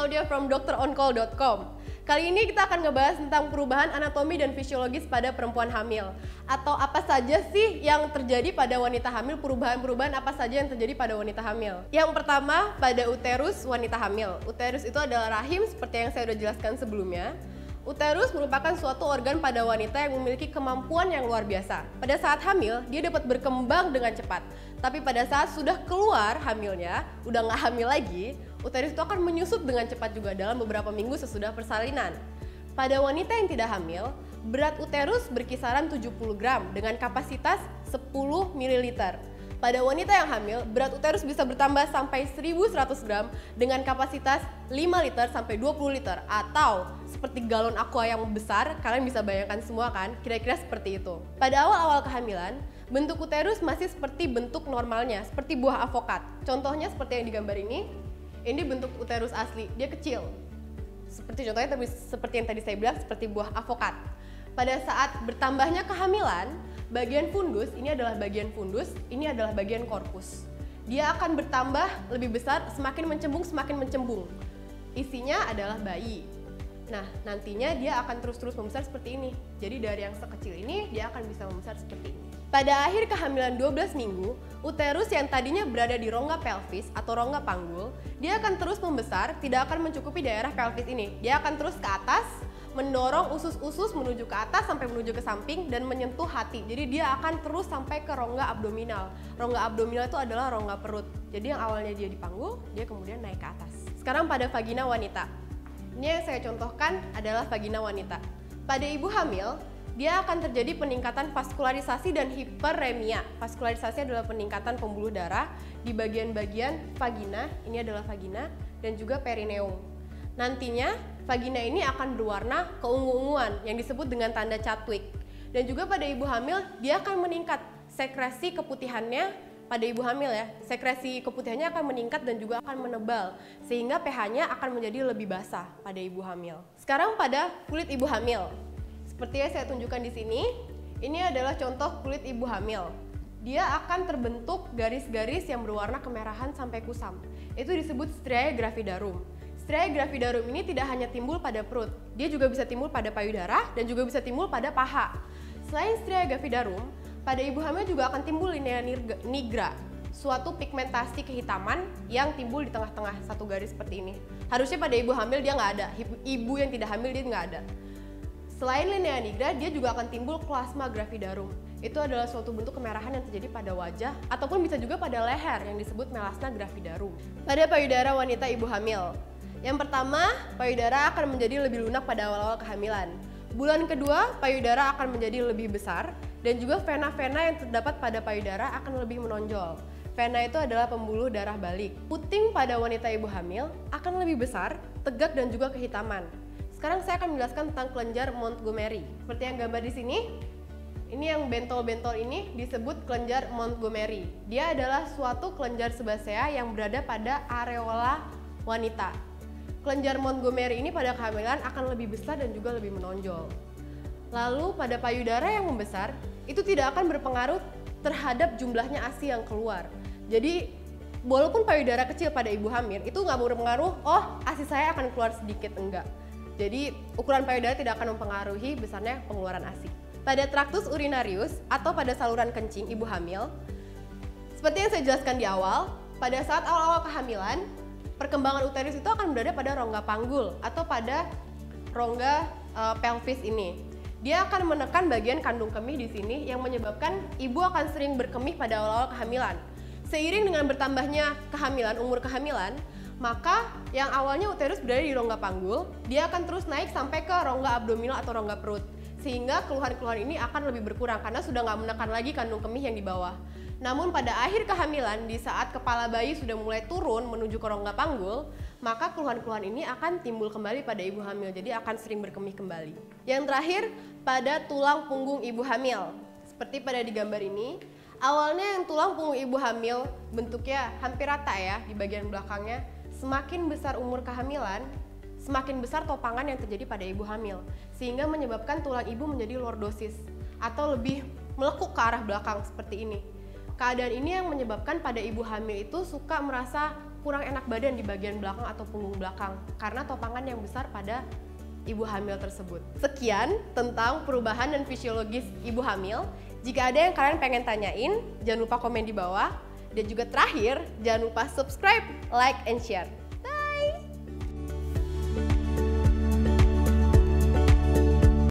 Claudia from dokteroncall.com. Kali ini kita akan ngebahas tentang perubahan anatomi dan fisiologis pada perempuan hamil. Atau apa saja sih yang terjadi pada wanita hamil, perubahan-perubahan apa saja yang terjadi pada wanita hamil. Yang pertama, pada uterus wanita hamil. Uterus itu adalah rahim seperti yang saya sudah jelaskan sebelumnya. Uterus merupakan suatu organ pada wanita yang memiliki kemampuan yang luar biasa. Pada saat hamil, dia dapat berkembang dengan cepat. Tapi pada saat sudah keluar hamilnya, udah nggak hamil lagi, uterus itu akan menyusut dengan cepat juga dalam beberapa minggu sesudah persalinan. Pada wanita yang tidak hamil, berat uterus berkisaran 70 gram dengan kapasitas 10 ml. Pada wanita yang hamil, berat uterus bisa bertambah sampai 1100 gram dengan kapasitas 5 liter sampai 20 liter atau seperti galon aqua yang besar, kalian bisa bayangkan semua kan, kira-kira seperti itu. Pada awal-awal kehamilan, bentuk uterus masih seperti bentuk normalnya, seperti buah avokat. Contohnya seperti yang digambar ini bentuk uterus asli, dia kecil. Seperti contohnya seperti yang tadi saya bilang, seperti buah avokat. Pada saat bertambahnya kehamilan, bagian fundus, ini adalah bagian fundus, ini adalah bagian korpus. Dia akan bertambah lebih besar, semakin mencembung. Isinya adalah bayi. Nah, nantinya dia akan terus-terus membesar seperti ini. Jadi dari yang sekecil ini, dia akan bisa membesar seperti ini. Pada akhir kehamilan 12 minggu, uterus yang tadinya berada di rongga pelvis atau rongga panggul, dia akan terus membesar, tidak akan mencukupi daerah pelvis ini. Dia akan terus ke atas, mendorong usus-usus menuju ke atas sampai menuju ke samping dan menyentuh hati. Jadi dia akan terus sampai ke rongga abdominal. Rongga abdominal itu adalah rongga perut. Jadi yang awalnya dia di panggul, dia kemudian naik ke atas. Sekarang pada vagina wanita. Ini yang saya contohkan adalah vagina wanita. Pada ibu hamil, dia akan terjadi peningkatan vaskularisasi dan hiperemia. Vaskularisasi adalah peningkatan pembuluh darah di bagian-bagian vagina, ini adalah vagina, dan juga perineum. Nantinya, vagina ini akan berwarna keungu-unguan yang disebut dengan tanda Chadwick. Dan juga pada ibu hamil, dia akan meningkat sekresi keputihannya. Pada ibu hamil ya, sekresi keputihannya akan meningkat dan juga akan menebal, sehingga pH-nya akan menjadi lebih basah pada ibu hamil. Sekarang pada kulit ibu hamil. Seperti yang saya tunjukkan di sini, ini adalah contoh kulit ibu hamil. Dia akan terbentuk garis-garis yang berwarna kemerahan sampai kusam. Itu disebut striae gravidarum. Striae gravidarum ini tidak hanya timbul pada perut, dia juga bisa timbul pada payudara dan juga bisa timbul pada paha. Selain striae gravidarum, pada ibu hamil juga akan timbul linea nigra, suatu pigmentasi kehitaman yang timbul di tengah-tengah satu garis seperti ini. Harusnya pada ibu hamil dia nggak ada, ibu yang tidak hamil dia nggak ada. Selain linea nigra, dia juga akan timbul plasma gravidarum. Itu adalah suatu bentuk kemerahan yang terjadi pada wajah ataupun bisa juga pada leher yang disebut melasma gravidarum. Pada payudara wanita ibu hamil, yang pertama, payudara akan menjadi lebih lunak pada awal-awal kehamilan. Bulan kedua, payudara akan menjadi lebih besar dan juga vena-vena yang terdapat pada payudara akan lebih menonjol. Vena itu adalah pembuluh darah balik. Puting pada wanita ibu hamil akan lebih besar, tegak dan juga kehitaman. Sekarang saya akan menjelaskan tentang kelenjar Montgomery. Seperti yang gambar di sini, ini yang bentol-bentol ini disebut kelenjar Montgomery. Dia adalah suatu kelenjar sebasea yang berada pada areola wanita. Kelenjar Montgomery ini pada kehamilan akan lebih besar dan juga lebih menonjol. Lalu pada payudara yang membesar, itu tidak akan berpengaruh terhadap jumlahnya ASI yang keluar. Jadi, walaupun payudara kecil pada ibu hamil, itu nggak berpengaruh, oh ASI saya akan keluar sedikit, enggak. Jadi, ukuran payudara tidak akan mempengaruhi besarnya pengeluaran ASI. Pada traktus urinarius atau pada saluran kencing ibu hamil, seperti yang saya jelaskan di awal, pada saat awal-awal kehamilan, perkembangan uterus itu akan berada pada rongga panggul atau pada rongga pelvis ini. Dia akan menekan bagian kandung kemih di sini yang menyebabkan ibu akan sering berkemih pada awal-awal kehamilan. Seiring dengan bertambahnya kehamilan, umur kehamilan, maka yang awalnya uterus berada di rongga panggul, dia akan terus naik sampai ke rongga abdominal atau rongga perut. Sehingga keluhan-keluhan ini akan lebih berkurang karena sudah nggak menekan lagi kandung kemih yang di bawah. Namun pada akhir kehamilan, di saat kepala bayi sudah mulai turun menuju ke rongga panggul, maka keluhan-keluhan ini akan timbul kembali pada ibu hamil, jadi akan sering berkemih kembali. Yang terakhir, pada tulang punggung ibu hamil. Seperti pada digambar ini, awalnya yang tulang punggung ibu hamil bentuknya hampir rata ya di bagian belakangnya. Semakin besar umur kehamilan, semakin besar topangan yang terjadi pada ibu hamil, sehingga menyebabkan tulang ibu menjadi lordosis atau lebih melekuk ke arah belakang seperti ini. Keadaan ini yang menyebabkan pada ibu hamil itu suka merasa kurang enak badan di bagian belakang atau punggung belakang karena topangan yang besar pada ibu hamil tersebut. Sekian tentang perubahan dan fisiologis ibu hamil. Jika ada yang kalian pengen tanyain, jangan lupa komen di bawah. Dan juga terakhir, jangan lupa subscribe, like, and share.